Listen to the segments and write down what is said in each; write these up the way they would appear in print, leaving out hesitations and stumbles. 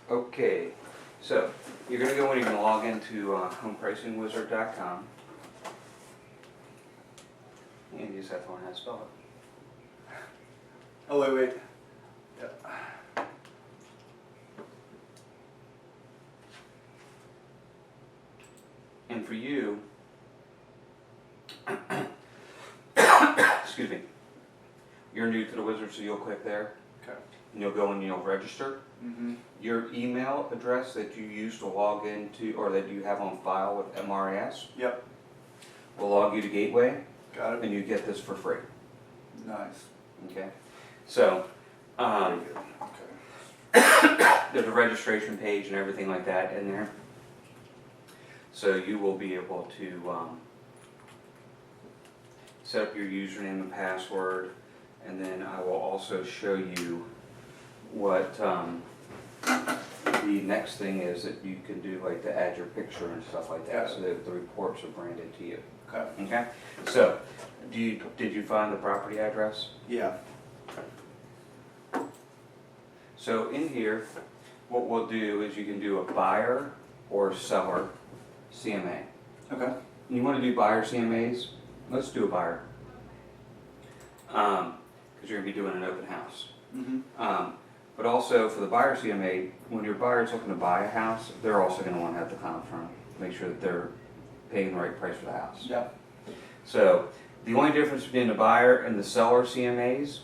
Okay, so you're gonna go in, you're gonna log into homepricingwizard.com. And you just have to learn how to spell it. Oh, wait. Yep. And for you, excuse me, you're new to the wizard, so you'll click there Okay. and you'll go and you'll register. Mm-hmm. Your email address that you use to log into or that you have on file with MRS Yep. will log you to Gateway Got it. and you get this for free. Nice. Okay? So, Very good. Okay. there's a registration page and everything like that in there. So you will be able to set up your username and password, and then I will also show you what the next thing is that you can do, like to add your picture and stuff like that, so that the reports are branded to you. Okay. Okay? So, did you find the property address? Yeah. So in here, what we'll do is you can do a buyer or seller CMA. Okay. You want to do buyer CMAs? Let's do a buyer. Because you're going to be doing an open house. Mm-hmm. But also for the buyer CMA, when your buyer's looking to buy a house, they're also going to want to have the comp from, make sure that they're paying the right price for the house. Yeah. So the only difference between the buyer and the seller CMAs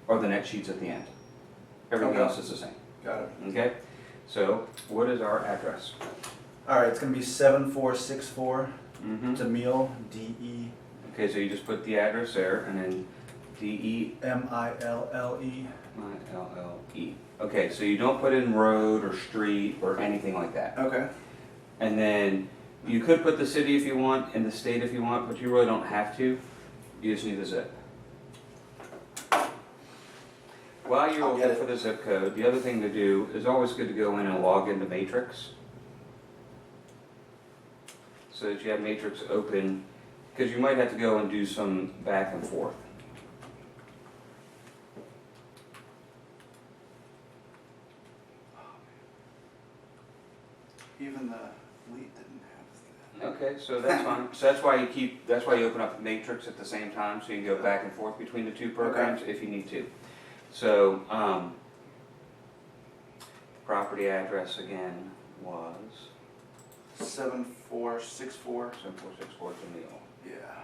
are the net sheets at the end. Everything Okay. else is the same. Got it. Okay? So what is our address? All right. It's gonna be 7464 Mm-hmm. DeMille, D-E-M-I-L-L-E, Okay, so you just put the address there and then DEMILLE. Okay, so you don't put in road or street or anything like that. Okay. And then you could put the city if you want and the state if you want, but you really don't have to. You just need the zip. While you're I'll get looking it. for the zip code, the other thing to do is always good to go in and log into Matrix. So that you have Matrix open, because you might have to go and do some back and forth. Even the lead didn't have that. Okay, so that's fine. So that's why you open up Matrix at the same time, so you can go back and forth between the two programs if you need to. So, property address again was 7464. 7464 DeMille. Yeah.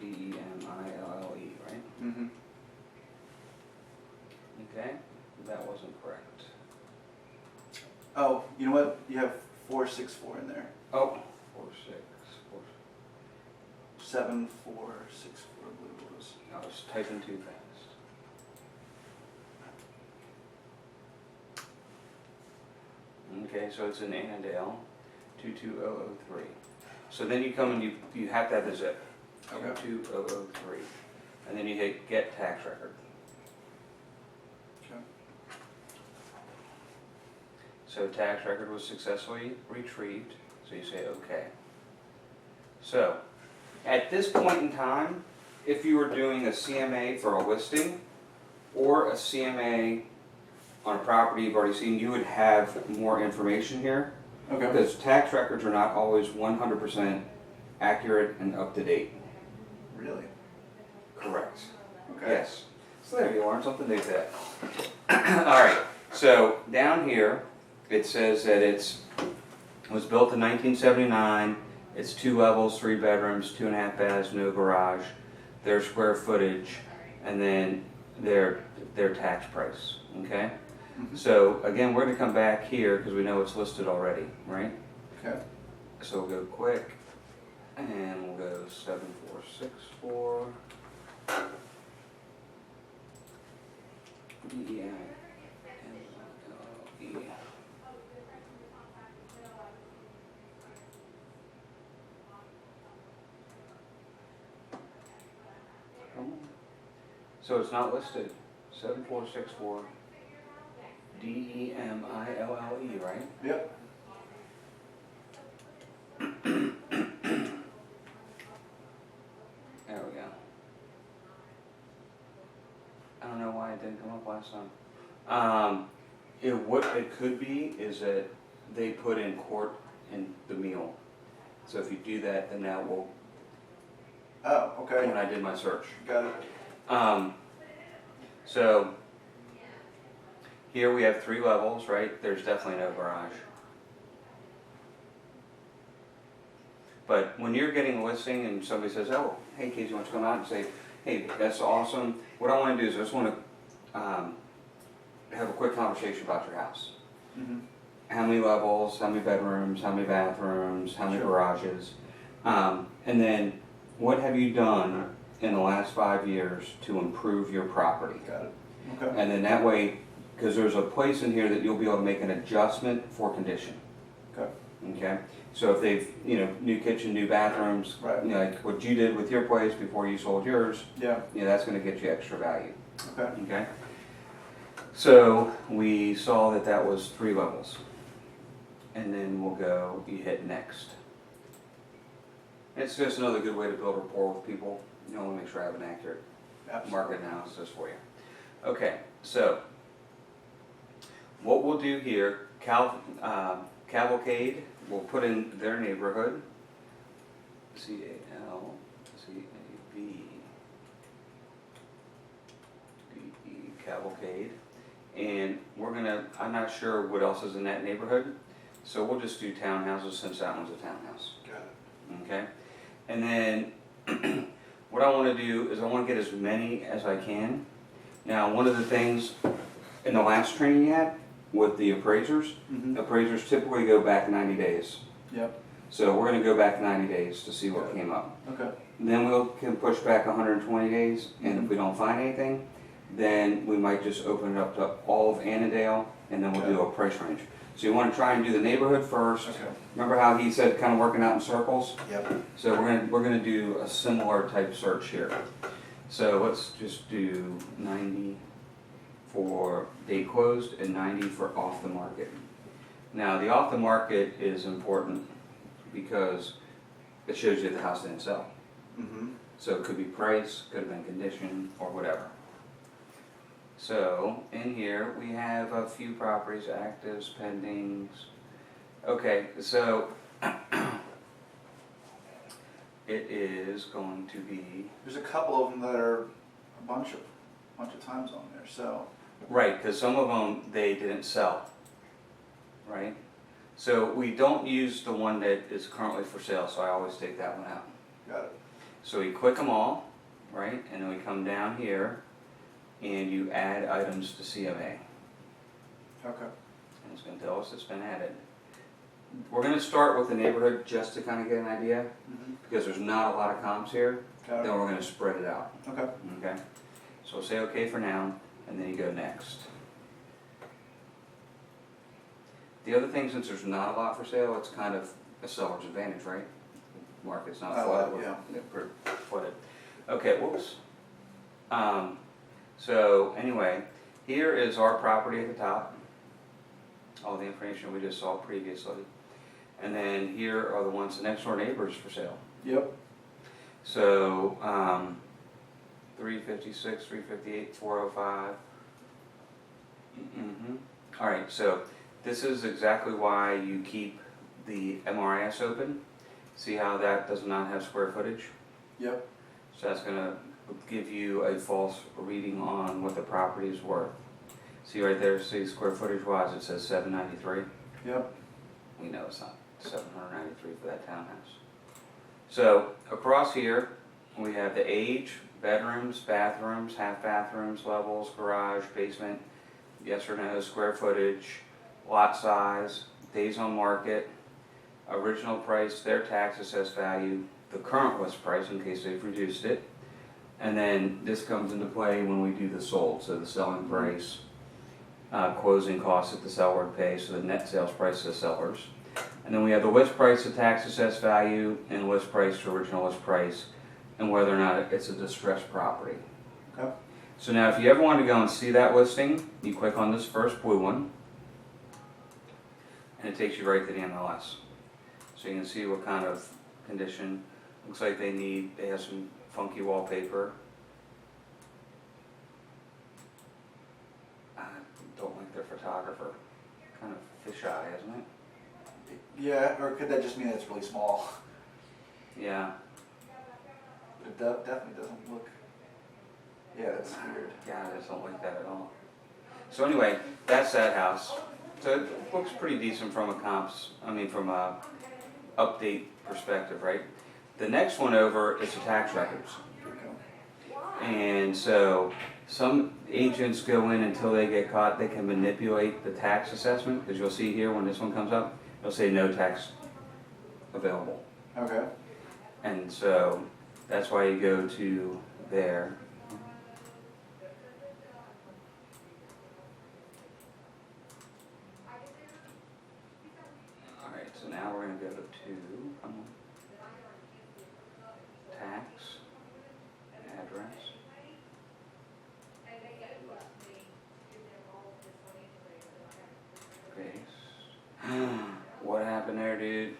DEMILLE, right? Mm-hmm. Okay, that wasn't correct. Oh, you know what? You have 464 in there. Oh, 46. 7464, I believe it was. I was typing too fast. Okay, so it's in Annandale, 22003. So then you come and you have to have the zip. Okay. 22003. And then you hit get tax record. Okay. So tax record was successfully retrieved, so you say okay. So, at this point in time, if you were doing a CMA for a listing or a CMA on a property you've already seen, you would have more information here. Okay. Because tax records are not always 100% accurate and up to date. Really? Correct. Okay. Yes. So there you learn something new today. Alright, so down here it says that it was built in 1979. It's 2 levels, 3 bedrooms, 2.5 baths, no garage, their square footage, and then their tax price. Okay? Mhm. So again, we're going to come back here because we know it's listed already, right? Okay. So we'll go quick, and we'll go 7464. DEMILLE. So it's not listed. 7464 DEMILLE, right? Yep. There we go. I don't know why it didn't come up last time. What it could be is that they put in court in the meal. So if you do that, then that will, Oh, okay, when I did my search. got it. So here we have 3 levels, right? There's definitely no garage. But when you're getting a listing and somebody says, oh, hey Casey, why don't you come out and say, hey, that's awesome. What I want to do is I just want to have a quick conversation about your house. Mm-hmm. How many levels, how many bedrooms, how many bathrooms, how many Sure. garages. And then what have you done in the last 5 years to improve your property? Got it. Okay. And then that way, because there's a place in here that you'll be able to make an adjustment for condition. Okay. Okay? So if they've, new kitchen, new bathrooms, Right. like what you did with your place before you sold yours, Yeah. that's gonna get you extra value. Okay. Okay? So we saw that that was 3 levels. And then we'll go, you hit next. It's just another good way to build rapport with people. You want to make sure I have an accurate Absolutely. market analysis for you. Okay, so what we'll do here, Cavalcade, we'll put in their neighborhood, C-A-L-C-A-V-D-E, Cavalcade, and I'm not sure what else is in that neighborhood, so we'll just do townhouses since that one's a townhouse. Got it. Okay, and then what I want to do is I want to get as many as I can. Now, one of the things in the last training you had with the appraisers, Mm-hmm. appraisers typically go back 90 days. Yep. So we're going to go back 90 days to see what came up. Okay. Then we can push back 120 days, and if we don't find anything, then we might just open it up to all of Annandale, and then we'll do a price range. So you want to try and do the neighborhood first. Okay. Remember how he said kind of working out in circles? Yep. So we're gonna do a similar type search here. So let's just do 90 for date closed and 90 for off the market. Now the off the market is important because it shows you the house didn't sell. Mm-hmm. So it could be price, could have been condition, or whatever. So in here we have a few properties, actives, pendings. Okay, so it is going to be, There's a couple of them that are a bunch of times on there. So. right, because some of them, they didn't sell, right? So we don't use the one that is currently for sale, so I always take that one out. Got it. So we click them all, right, and then we come down here and you add items to CMA. Okay. And it's going to tell us it's been added. We're going to start with the neighborhood just to kind of get an idea, Mm-hmm. because there's not a lot of comps here. Got Then it. we're going to spread it out. Okay. Okay? So say okay for now, and then you go next. The other thing, since there's not a lot for sale, it's kind of a seller's advantage, right? Market's not flooded. yeah. Flooded. Okay, whoops. So anyway, here is our property at the top. All the information we just saw previously. And then here are the ones, the next door neighbors for sale. Yep. So, 356, 358, 405. Mm-hmm. All right, so this is exactly why you keep the MRIS open. See how that does not have square footage? Yep. So that's gonna give you a false reading on what the property is worth. See right there, see square footage wise, it says 793. Yep. We know it's not 793 for that townhouse. So across here, we have the age, bedrooms, bathrooms, half bathrooms, levels, garage, basement, yes or no, square footage, lot size, days on market, original price, their tax assessed value, the current list price in case they've reduced it, and then this comes into play when we do the sold, so the selling price, closing costs that the seller would pay, so the net sales price to the sellers. And then we have the list price to tax assessed value and list price to original list price, and whether or not it's a distressed property. Okay. So now if you ever want to go and see that listing, you click on this first blue one, and it takes you right to the MLS. So you can see what kind of condition. Looks like they have some funky wallpaper. I don't like their photographer. Kind of fisheye, isn't it? Yeah, or could that just mean it's really small? Yeah. It definitely doesn't look. Yeah, that's weird. Yeah, I just don't like that at all. So anyway, that's that house. So it looks pretty decent from from a update perspective, right? The next one over is the tax records. Okay. And so some agents go in until they get caught, they can manipulate the tax assessment, because you'll see here when this one comes up, it'll say no tax available. Okay. And so that's why you go to there. Alright, so now we're going to go to tax, address. Base. What happened there, dude?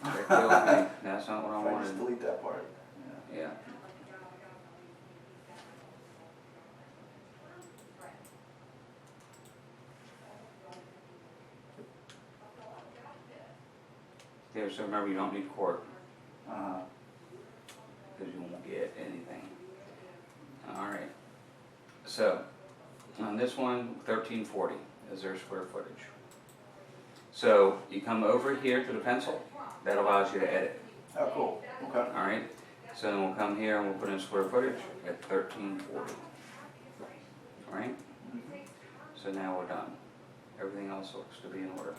That killed me. That's not what I If I just wanted. delete that part. Yeah. Yeah. Yeah, so remember, you don't need court, because you won't get anything. Alright. So, on this one, 1340 is their square footage. So, you come over here to the pencil, that allows you to edit. Oh, cool. Okay. Alright, so then we'll come here and we'll put in square footage at 1340. Alright, so now we're done. Everything else looks to be in order.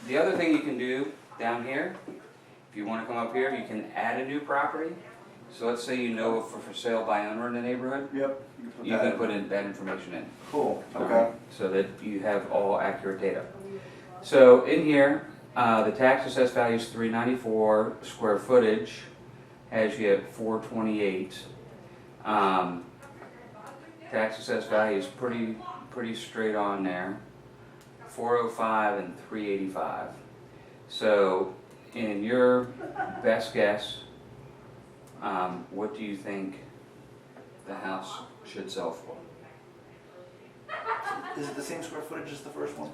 The other thing you can do down here, if you want to come up here, you can add a new property. So let's say you know if for sale by owner in the neighborhood, Yep. you can put in that information in. Cool. Okay. Alright, so that you have all accurate data. So in here, the tax assessed value is $394, square footage has you at 428. Tax assessed value is pretty straight on there, 405 and 385. So in your best guess, what do you think the house should sell for? Is it the same square footage as the first one?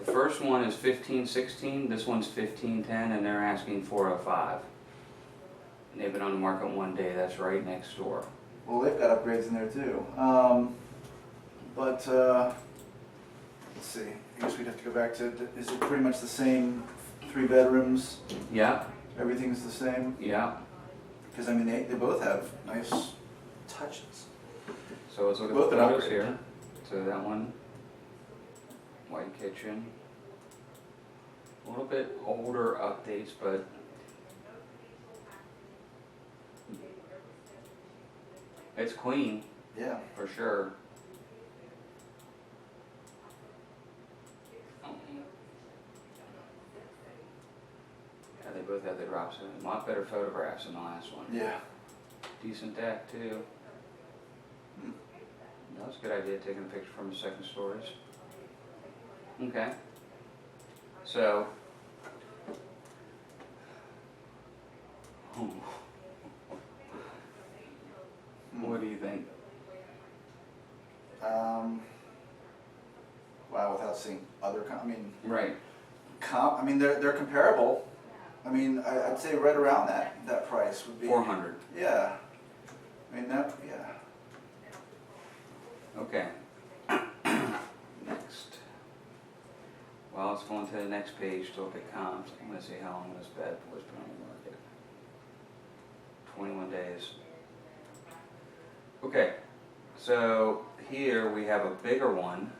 The first one is 1516, this one's 1510, and they're asking 405. And they've been on the market one day, that's right next door. Well, they've got upgrades in there too. Let's see. I guess we'd have to go back to. Is it pretty much the same? 3 bedrooms. Yeah, Everything's the same. yeah. Because I mean, they both have nice touches. So let's look at Both the been photos upgraded. here. So that one, white kitchen. A little bit older updates, but it's clean Yeah. for sure. Yeah, they both have their drops in. A lot better photographs than the last one. Yeah. Decent deck too. That was a good idea, taking a picture from the second stories. Okay. So. What do you think? Wow, without seeing other, I mean, Right. I mean, they're comparable. I mean, I'd say right around that price would be. 400. Yeah. I mean, yeah. Okay. Next. Well, let's go on to the next page to look at comps. I'm going to see how long this bad boy's been on the market. 21 days. Okay. So here we have a bigger one.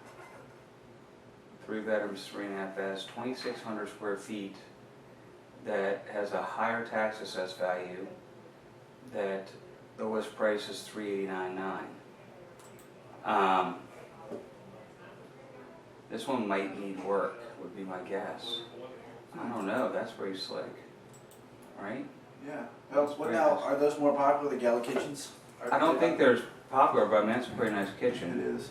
3 bedrooms, 3.5 baths, 2,600 square feet, that has a higher tax assessed value, that the list price is $389,900. This one might need work, would be my guess. I don't know, that's pretty slick, right? Yeah. Well, what now? Are those more popular, the galley kitchens? I don't think they're popular, but I mean, it's a pretty nice It kitchen. is.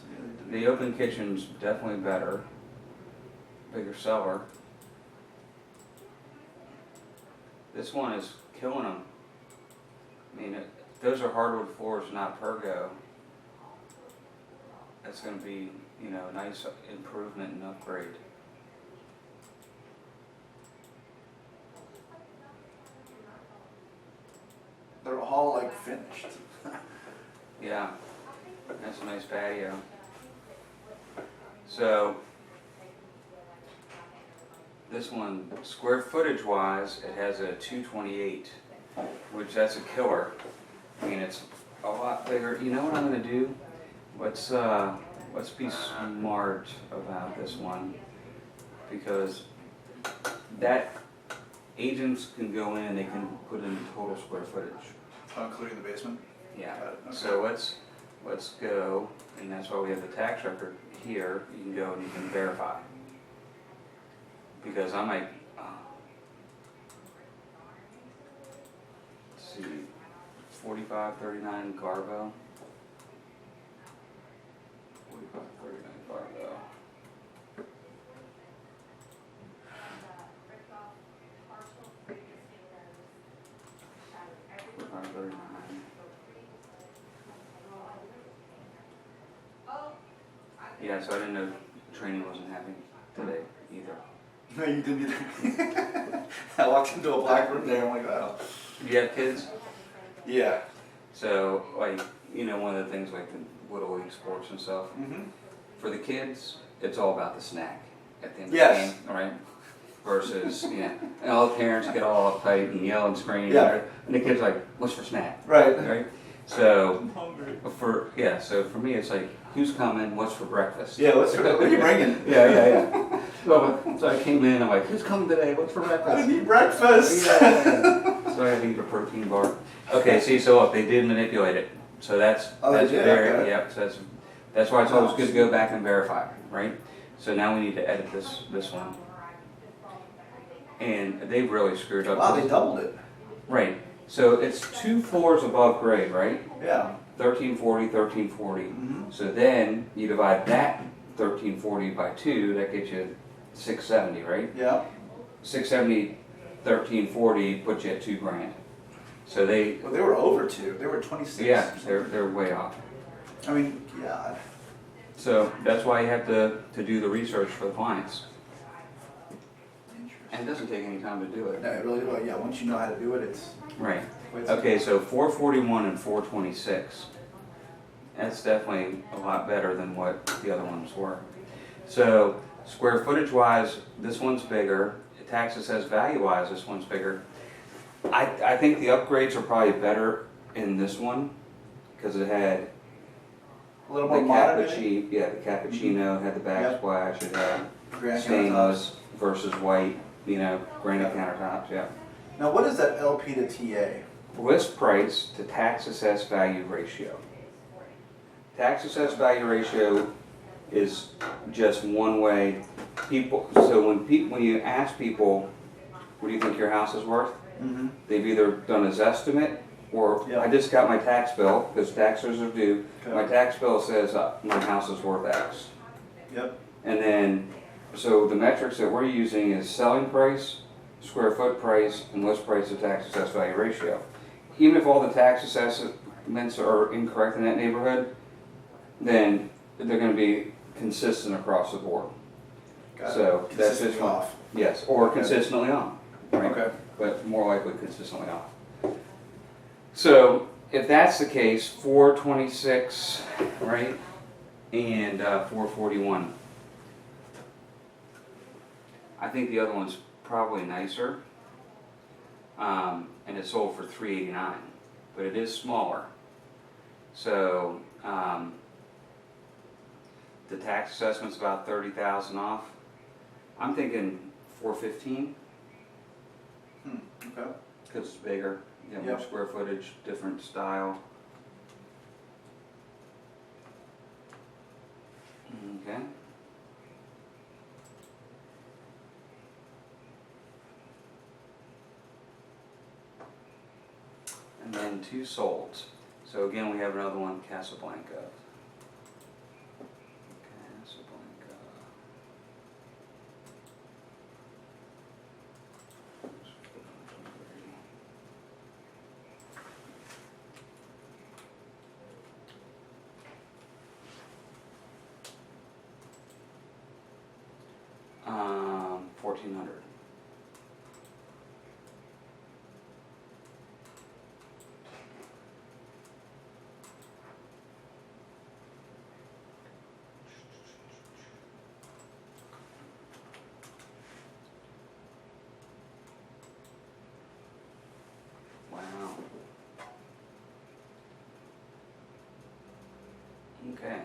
Yeah, The open kitchen's definitely better, bigger seller. This one is killing them. I mean, those are hardwood floors, not pergo. That's going to be you know, nice improvement and upgrade. They're all like finished. Yeah, that's a nice patio. So, this one, square footage wise, it has a 228, which that's a killer. I mean, it's a lot bigger. You know what I'm gonna do? Let's be smart about this one, because that agents can go in, they can put in total square footage. Including the basement? Yeah, Got it, okay. so let's go, and that's why we have the tax record here. You can go and you can verify. Because I might, let's see, 4539 Garbo. 4539 Garbo. 4539. Yeah, so I didn't know training wasn't happening today either. No, you didn't either. I walked into a black room there, I'm like, oh. Do you have kids? Yeah. So, like, you know, one of the things like the Little League sports and stuff, Mm-hmm. for the kids, it's all about the snack at the end Yes. of the game, right? Versus, you know, and all the parents get all uptight and yell and scream. Yeah. And the kid's like, what's for snack? Right. Right? So, I'm hungry. so for me, it's like, who's coming? What's for breakfast? Yeah, what are you bringing? Yeah. So I came in, I'm like, who's coming today? What's for I breakfast? didn't eat breakfast. Yeah. So I had to eat a protein bar. Okay, see, so look, they did manipulate it. So that's Oh, they that's did, very okay. yep. So that's why it's always good to go back and verify, right? So now we need to edit this one, and they've really screwed up. Wow, they doubled it. Right. So it's 2 floors above grade, right? Yeah. 1340, 1340. Mm-hmm. So then you divide that 1340 by 2, that gets you 670, right? Yeah. 670, 1340 puts you at $2,000. So they, Well, they were over 2. They were 26. yeah, they're way off. I mean, yeah. So that's why you have to do the research for the clients. And it doesn't take any time to do it. No, it really, well, yeah, once you know how to do it, it's Right. quite Okay, so 441 and 426. That's definitely a lot better than what the other ones were. So square footage wise, this one's bigger. Tax assessed value wise, this one's bigger. I think the upgrades are probably better in this one because it had a little the more modern. maybe? cappuccino. Yeah, the cappuccino had the Yep. backsplash. It had Granite stainless versus white. You know, granite Yeah. countertops. Yeah. countertops. Now, what is that LP to TA? List price to tax assessed value ratio. Tax assessed value ratio is just one way people. So when you ask people, what do you think your house is worth? Mm-hmm. They've either done his estimate or Yeah. I just got my tax bill because taxes are due. Okay. My tax bill says my house is worth X. Yep. And then, so the metrics that we're using is selling price, square foot price, and list price to tax assessed value ratio. Even if all the tax assessments are incorrect in that neighborhood, then they're going to be consistent across the board. Got So it. that's Consistently just one. off. Yes, or Okay. consistently on, right? Okay. But more likely consistently off. So if that's the case, 426, right, and 441. I think the other one's probably nicer, and it sold for 389, but it is smaller. So the tax assessment's about 30,000 off. I'm thinking 415 Okay. because it's bigger, you know, more Yep. square footage, different style. Okay. And then 2 sold. So again, we have another one, Casablanca. Casablanca. 1400. Wow. Okay.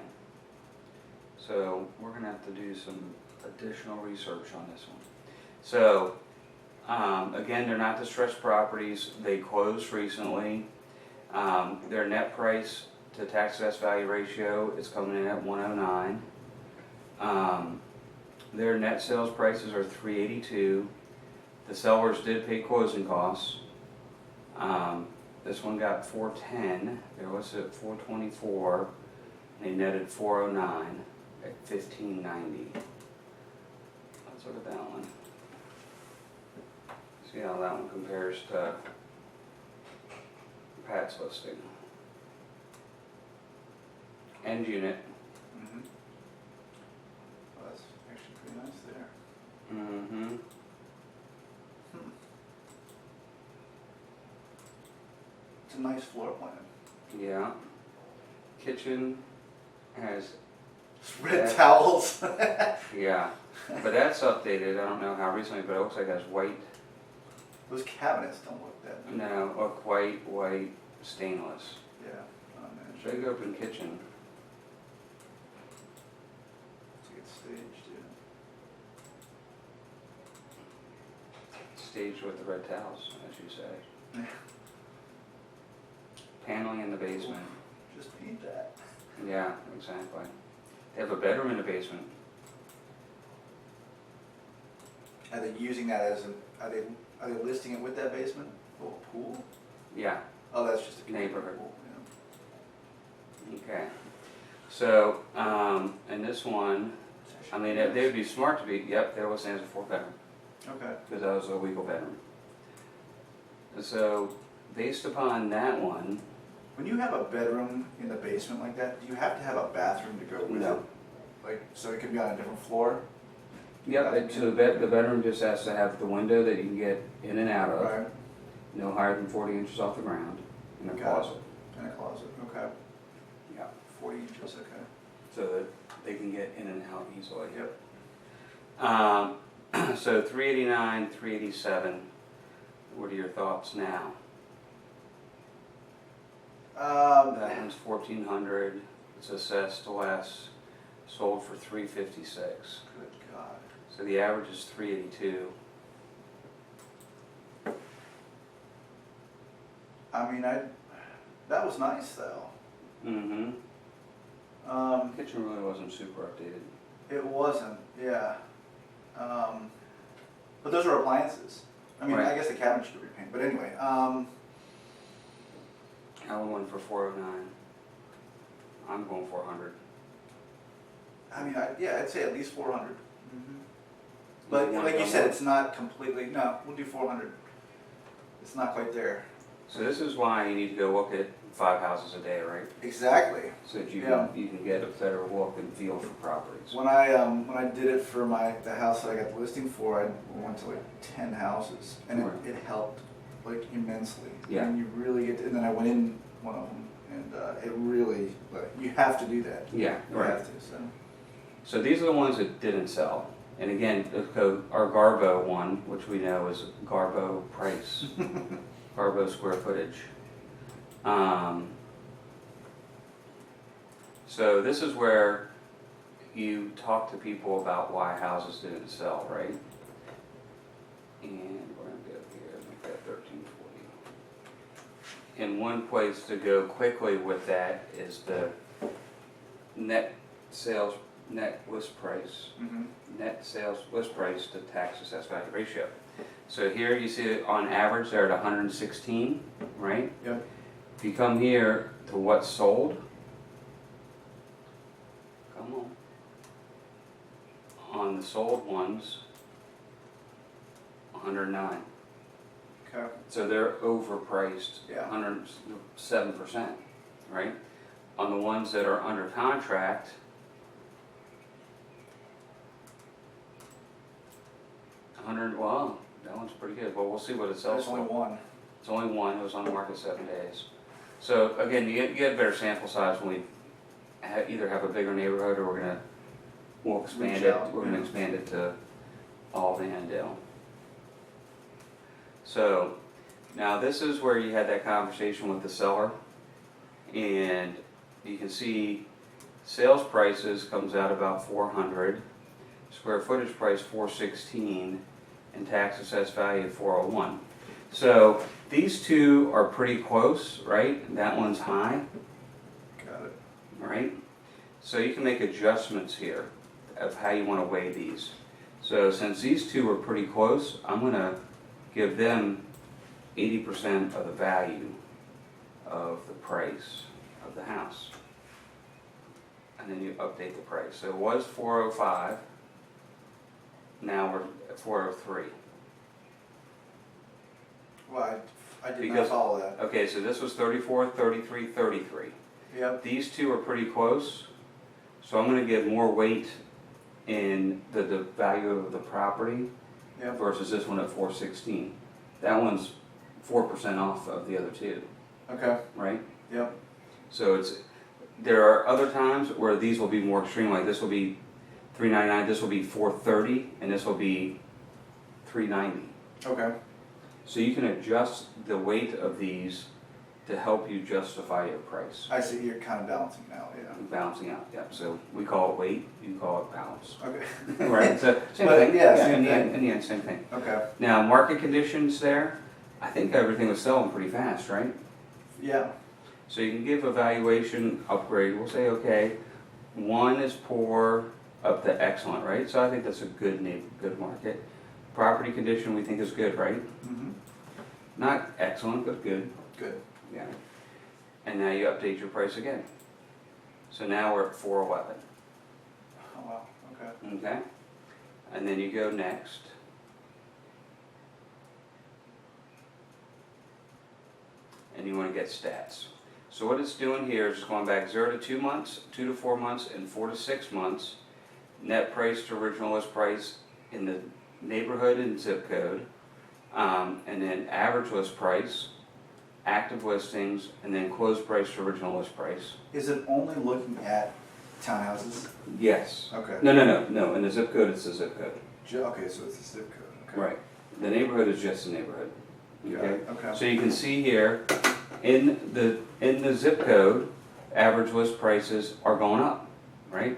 So we're gonna have to do some additional research on this one. So, again, they're not distressed properties. They closed recently. Their net price to tax assessed value ratio is coming in at 109. Their net sales prices are 382. The sellers did pay closing costs. This one got 410. They listed at 424. They netted 409 at 1590. Let's look at that one. See how that one compares to Pat's listing. End unit. Mm-hmm. Well, that's actually pretty nice there. Mm-hmm. It's a nice floor plan. Yeah. Kitchen has, Red Yeah. towels. yeah, but that's updated. I don't know how recently, but it looks like it has white. Those cabinets don't look that good. No, look white stainless. Yeah. Oh, man. Big open kitchen. It's like it's staged, Staged with the red towels, as you say. yeah. Paneling in the basement. Just paint that. Yeah, exactly. They have a bedroom in the basement. Are they using that as an, are they listing it with that basement? Oh, a pool? Yeah, Oh, that's just a Neighborhood. pool, yeah. okay. So, and this one, I mean, they would be smart to be, yep, they're listed as a 4-bedroom, Okay. because that was a legal bedroom. So, based upon that one, When you have a bedroom in the basement like that, do you have to have a bathroom to go with No. it? Like, so it could be on a different floor? yep, so the bedroom just has to have the window that you can get in and out of, Right, no higher than 40 inches off the ground, and a Got it. closet. and a closet, okay. Yeah, 40 inches, okay. so that they can get in and out easily. Yep. So 389, 387, what are your thoughts now? That one's 1,400, it's assessed less, sold for 356. Good God. So the average is 382. I mean, that was nice though. Mm-hmm. Kitchen really wasn't super updated. It wasn't, yeah. But those are appliances. I mean, I Right. guess the cabinet should be repainted, but anyway, I went for 409. I'm going 400. I mean, yeah, I'd say at least 400. But You want like you to said, go it's not completely, no, we'll do 400. It's not quite there. So this is why you need to go look at 5 houses a day, right? Exactly. So that you Yeah. can get a better look and feel for properties. When I did it for the house that I got the listing for, I went to like 10 houses, and Right. it helped like immensely. Yeah. And you really get, and then I went in one of them, and it really, like, you have to do that. Yeah, You right. have to. So. So these are the ones that didn't sell. And again, our Garbo one, which we know is Garbo price, Garbo square footage. So this is where you talk to people about why houses didn't sell, right? And we're gonna go here, make that 1340. And one place to go quickly with that is the net list price. Mm-hmm. Net sales list price to tax assessed value ratio. So here you see it on average they're at 116, right? Yep. If you come here to what's sold, come on the sold ones, 109. Okay. So they're overpriced, Yeah. 107%, right? On the ones that are under contract, 100, well, that one's pretty good, but we'll see what it sells There's only for. one. It's only one, it was on the market 7 days. So again, you get better sample size when we either have a bigger neighborhood or we'll expand Reach it, out, we're gonna yeah. expand it to all of Annandale. So, now this is where you had that conversation with the seller, and you can see sales prices comes out about 400, square footage price 416, and tax assessed value 401. So these two are pretty close, right? That one's high, Got it. right? So you can make adjustments here of how you want to weigh these. So since these two are pretty close, I'm going to give them 80% of the value of the price of the house. And then you update the price. So it was 405, now we're at 403. Well, I did Because- not follow that. Okay, so this was 34, 33, 33. Yep. These two are pretty close, so I'm gonna give more weight in the value of the property Yep. versus this one at 416. That one's 4% off of the other two, Okay. right? Yep. So there are other times where these will be more extreme, like this will be 399, this will be 430, and this will be 390. Okay. So you can adjust the weight of these to help you justify your price. I see. You're kind of balancing now. Yeah. Balancing out, yep. So we call it weight, you call it balance. Okay. Right, so same But, thing. yeah, same in the thing. end, in the end, same thing. Okay. Now, market conditions there, I think everything was selling pretty fast, right? Yeah. So you can give a valuation upgrade, we'll say, okay, 1 is poor up to excellent, right? So I think that's a good market. Property condition we think is good, right? Mhm. Not excellent, but good, Good. yeah. And now you update your price again. So now we're at 411, Oh wow. Okay. okay? And then you go next. And you want to get stats. So what it's doing here is going back 0 to 2 months, 2 to 4 months, and 4 to 6 months. Net price to original list price in the neighborhood and zip code. And then average list price, active listings, and then closed price to original list price. Is it only looking at townhouses? Yes. Okay. No, in the zip code it's the zip code. Okay, so it's a zip code. Okay. Right. The neighborhood is just the neighborhood. Got Okay? it. Okay. So you can see here, in the zip code, average list prices are going up, right?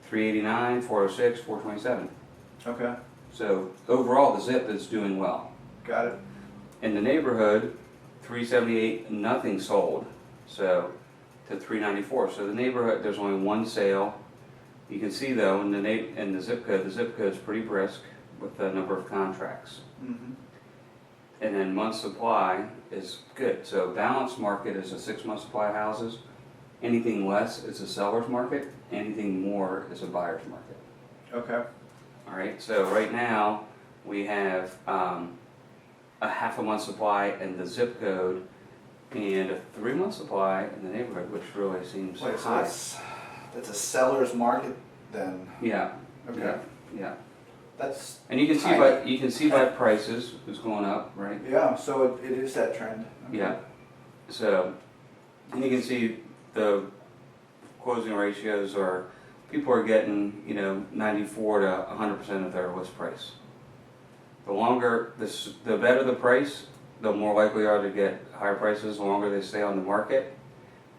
389, 406, 427. Okay. So overall, the zip is doing well. Got it. In the neighborhood, 378, nothing sold, so to 394. So the neighborhood, there's only one sale. You can see though, in the zip code is pretty brisk with the number of contracts. Mhm. And then month supply is good. So balanced market is a 6-month supply of houses. Anything less is a seller's market. Anything more is a buyer's market. Okay. All right, so right now we have a half a month supply in the zip code and a 3-month supply in the neighborhood, which really seems Wait, so high. that's a seller's market then? Yeah, Okay. yeah. That's And you can see by prices it's going up, right? yeah. So it is that trend. Okay. Yeah. So, and you can see the closing ratios are, people are getting, 94 to 100% of their list price. The better the price, the more likely they are to get higher prices. The longer they stay on the market,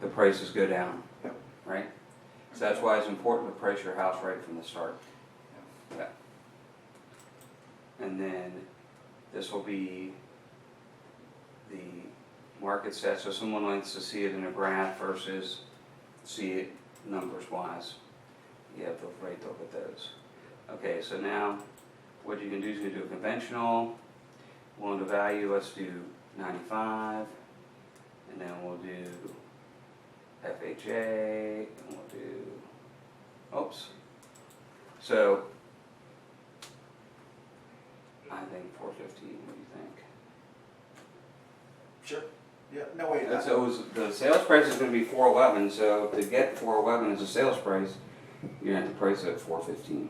the prices go down, Yep. right? So that's why it's important to price your house right from the start. Yeah. And then this will be the market set, so someone likes to see it in a graph versus see it numbers wise. You have the right to look at those. Okay, so now what you can do is you can do a conventional, loan to value, let's do 95, and then we'll do FHA, and we'll do, oops. So I think 415, what do you think? Sure. Yeah. No wait. So the sales price is going to be 411. So to get 411 as a sales price, you're going to have to price it at 415.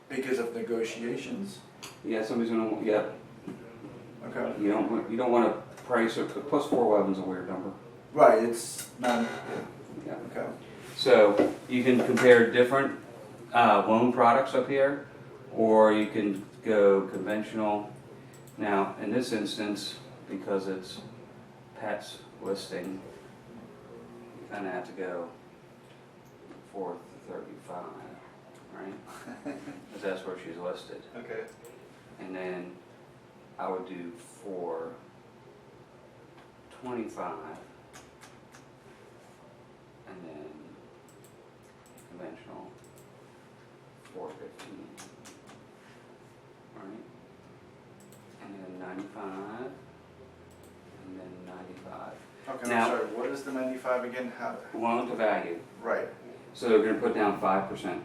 Because of negotiations. Yeah, somebody's gonna, yeah, Okay. you don't want to price it, plus 411's a weird number. Right, it's not, Yeah. okay. So you can compare different loan products up here, or you can go conventional. Now, in this instance, because it's Pat's listing, you kind of have to go 435, right? Because that's where she's listed. Okay. And then I would do 425, and then conventional 415, right? And then 95, and then 95. Okay, Now- I'm sorry, what is the 95 again? How, Loan to value. right, So they're going to put down 5%.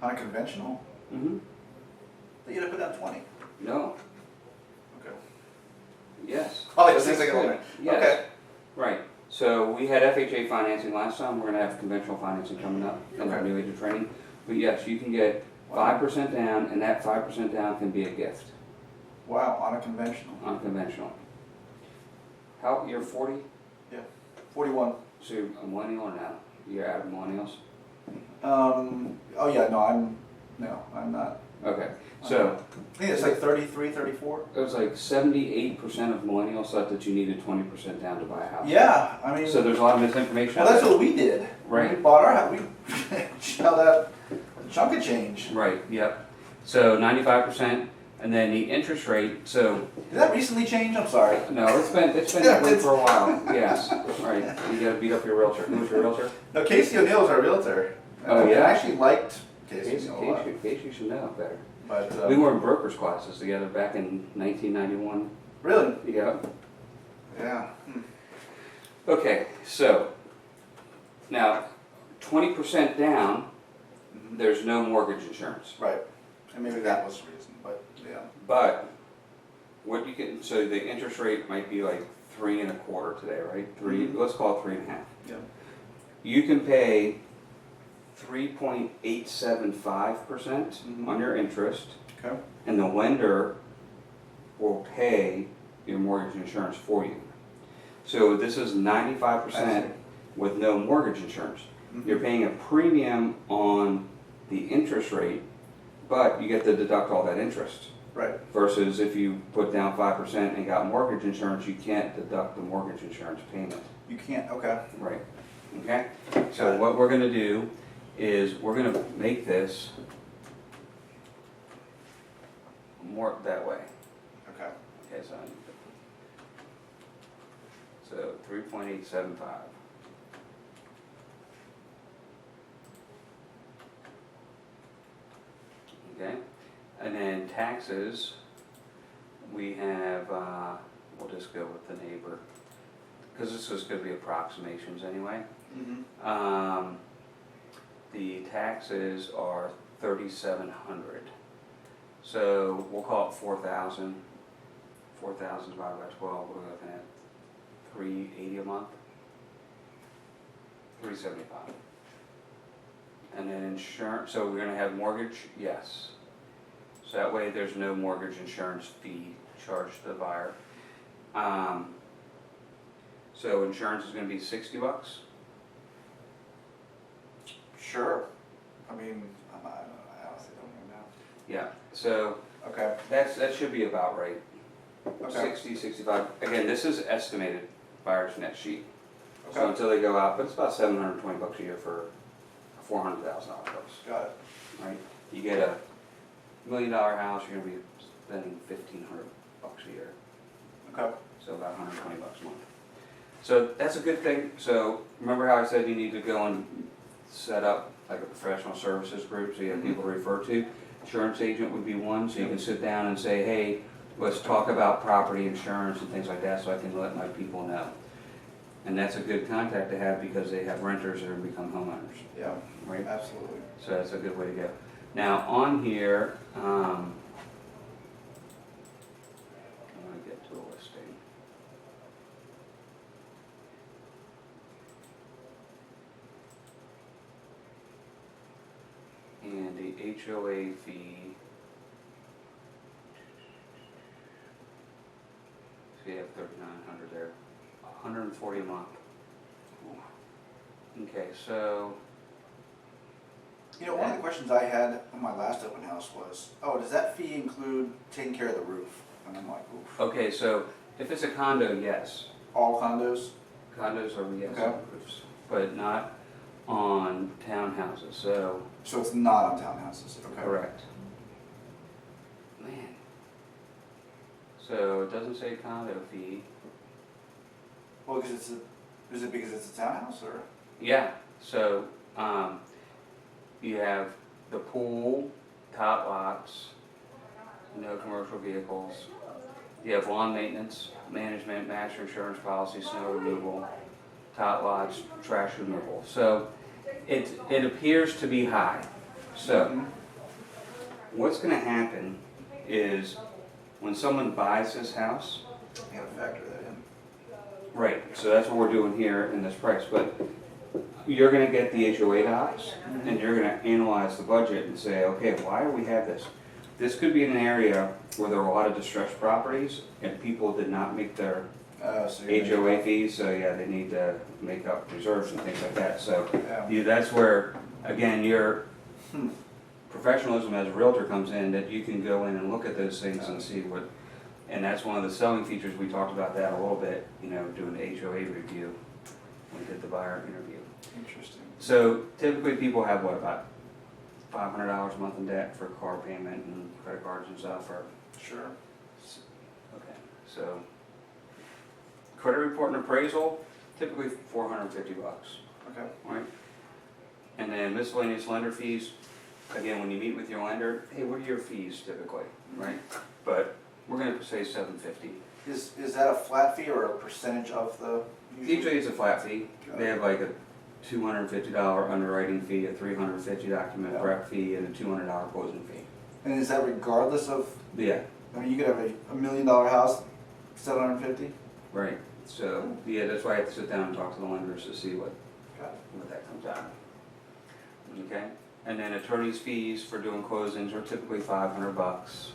on a conventional? Mm-hmm. They gotta put down 20. No. Okay. Yes. Oh, it seems like a limit. Yes. Okay. Right. So we had FHA financing last time. We're going to have conventional financing coming up in our Okay. new agent training. But yes, you can get 5% down, and that 5% down can be a gift Wow, on a conventional. on conventional. How, you're 40? 41. So you're a millennial or no? You're out of millennials? Oh yeah, no, I'm not. Okay. So I think it's like 33, 34. it was like 78% of millennials thought that you needed 20% down to buy a house. Yeah, I mean, So there's a lot of misinformation. well, out that's there. what we did. Right. We bought our house, we shelled out a chunk of change. Right, yep. So 95%, and then the interest rate, so, Did that recently change? I'm sorry. no, it's been that way for a while, yes, right. You gotta beat up your realtor. Who's your realtor? No, Casey O'Neill's our realtor. Oh, yeah? I actually liked Casey Case O'Neill a lot. you should know better. But, We were in brokers classes together back in 1991. really? Yeah. Yeah. Okay, so, now, 20% down, there's no mortgage insurance. Right. And maybe that was the reason, but yeah. But what you can, so the interest rate might be like 3.25 today, right? Let's call it 3.5. Yeah. You can pay 3.875% Mhm. on your interest, Okay. and the lender will pay your mortgage insurance for you. So this is 95% with no mortgage insurance. Mhm. You're paying a premium on the interest rate, but you get to deduct all that interest. Right. Versus if you put down 5% and got mortgage insurance, you can't deduct the mortgage insurance payment. You can't, okay. Right. Okay? So what we're gonna do is we're gonna make this more that way. Okay. Okay, so 3.875. Okay, and then taxes, we have, we'll just go with the neighbor, because this is gonna be approximations anyway. Mm-hmm. The taxes are 3,700. So we'll call it 4,000. 4,000 divided by 12, we're looking at 380 a month. 375. And then insurance, so we're gonna have mortgage, yes. So that way there's no mortgage insurance fee charged to the buyer. So insurance is gonna be $60. Sure. I mean, I honestly don't even know. Yeah, so Okay. that should be about right. Okay. 60, 65. Again, this is estimated buyer's net sheet. So Okay. until they go out, but it's about $720 a year for a $400,000 house, Got it. right? You get a $1 million house, you're gonna be spending $1,500 a year. Okay. So about $120 a month. So that's a good thing. So remember how I said you need to go and set up like a professional services group so you have people to refer to? Insurance agent would be one, so you can sit down and say, hey, let's talk about property insurance and things like that so I can let my people know. And that's a good contact to have because they have renters that are become homeowners, Yeah, right? absolutely. So that's a good way to go. Now on here, I want to get to a listing. And the HOA fee So you have 3,900 there, 140 a month. Okay, so, You know, one of the questions I had on my last open house was, oh, does that fee include taking care of the roof? And I'm like, oof. okay, so if it's a condo, yes. All condos? Condos are yes Okay. on roofs, but not on townhouses, so, So it's not on townhouses, okay? correct. Man. So it doesn't say condo fee. Well, because is it because it's a townhouse or? Yeah, so, you have the pool, top lots, no commercial vehicles. You have lawn maintenance, management, master insurance policy, snow removal, top lots, trash removal. So it appears to be high. So what's gonna happen is when someone buys this house, You gotta factor that in. right, so that's what we're doing here in this price, but you're gonna get the HOA docs, and you're gonna analyze the budget and say, okay, why do we have this? This could be an area where there are a lot of distressed properties, and people did not make their So you're gonna- HOA fees, so yeah, they need to make up reserves and things like that, so Yeah. that's where, again, your Hmm. professionalism as a realtor comes in, that you can go in and look at those things and see what, and that's one of the selling features, we talked about that a little bit, you know, doing the HOA review, when we did the buyer interview. Interesting. So typically people have what, about $500 a month in debt for car payment and credit cards and stuff, or, Sure. okay, so. Credit report and appraisal, typically $450, Okay. right? And then miscellaneous lender fees, again, when you meet with your lender, hey, what are your fees typically, right? But we're gonna say $750. Is that a flat fee or a percentage of the? Usually it's a flat fee. They have like a $250 underwriting fee, a $350 document Yeah. prep fee, and a $200 closing fee. And is that regardless of, Yeah, I mean, you could have a $1 million house, 750? right. So, yeah, that's why I have to sit down and talk to the lenders to see what Got that comes out. Okay? And then attorney's fees for doing closings are typically $500.